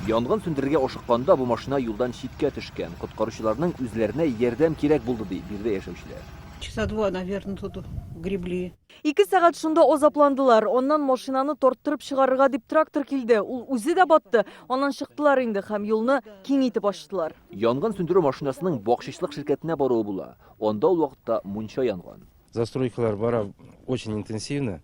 Янгын сөндерергә ашыкканда бу машина юлдан читкә төшкән. Коткаручыларның үзләренә ярдәм кирәк булды ди бирде яшәүчеләр. Часа два, наверное, тут гребли. 2 сәгать шунда азапландылар. Оннан машинаны тарттырып чыгарырга дип трактор килде. Ул үзе дә батты. Аннан чыктылар инде һәм юлны киңәйтеп ачтылар. Янгын сөндерү машинасының бакчычлык ширкәтенә баруы була. Онда ул вакытта мунча янган. Застройкалар бара очень интенсивно.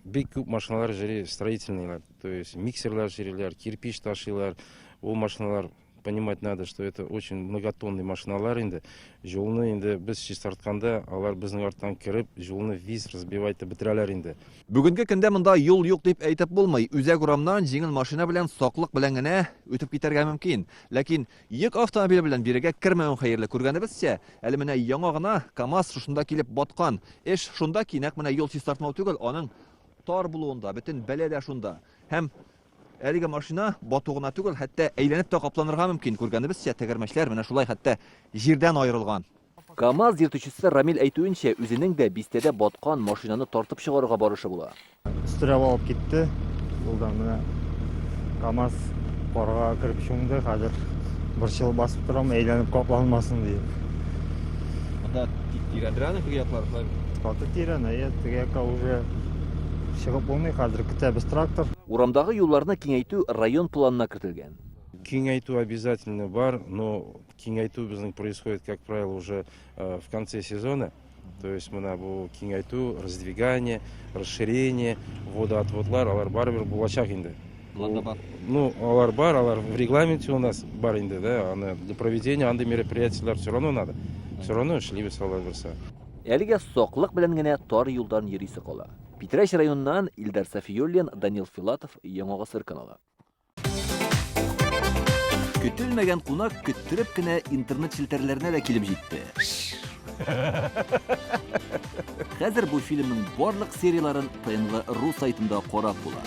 Бик күп машиналар җыри строительныйлар. То есть миксерлар җырлар, кирпич ташыйлар. Ул машиналар понимать надо, что это очень многотонный машиналар инде. Жолны инде без чистартканда, алар безнең арттан кирип, жолны виз разбивать та бетерәләр инде. Бүгенге көндә монда юл юк дип әйтеп булмый. Үзәк урамнан җиңел машина белән саклык белән генә үтеп китәргә мөмкин. Ләкин йөк автомобиле белән бирегә кермәүен хәерле күргәнебезчә, әле менә яңа гына КАМАЗ шушында килеп баткан. Эш шунда ки, нәкъ менә юл чистартмау түгел, аның тар булуында, бөтен бәлә дә шунда. Һәм әлеге машина батугына түгел, хәтта әйләнеп тә капланырга мөмкин. Күргәнебезчә, тәгәрмәчләр менә шулай хәтта җирдән аерылган. КАМАЗ йөртүчесе Рамил әйтүенчә, үзенең дә бистәдә баткан машинаны тартып чыгарырга барышы була. Үстерәп алып китте. Юлдан менә КАМАЗ парга кирип чумды. Хәзер бер жыл басып торам, әйләнеп капланмасын дип. Анда тирәндерәне теге яклар. Каты тирәне, теге якка уже чыгып булмый, хәзер көтәбез трактор. Урамдагы юлларны киңәйтү район планына кертелгән. Киңәйтү обязательно бар, но киңәйтү безнең происходит, как правило, уже в конце сезона. То есть менә бу киңәйтү, раздвигание, расширение, водоотводлар, алар барыбер булачак инде. Ну, алар бар, алар в регламенте у нас бар инде, да, аны для проведения андый мероприятиялар все равно надо. Все равно эшлибез алар берсе. Әлегә саклык белән генә тар юлдан йөрисе кала. Питрәч районыннан Илдар Сафиуллин, Данил Филатов, Яңа Гасыр каналы. Көтелмәгән кунак көттереп кенә интернет челтәрләренә дә килеп җитте. Хәзер бу фильмның барлык серияларын ТНВ.ру сайтында карап була.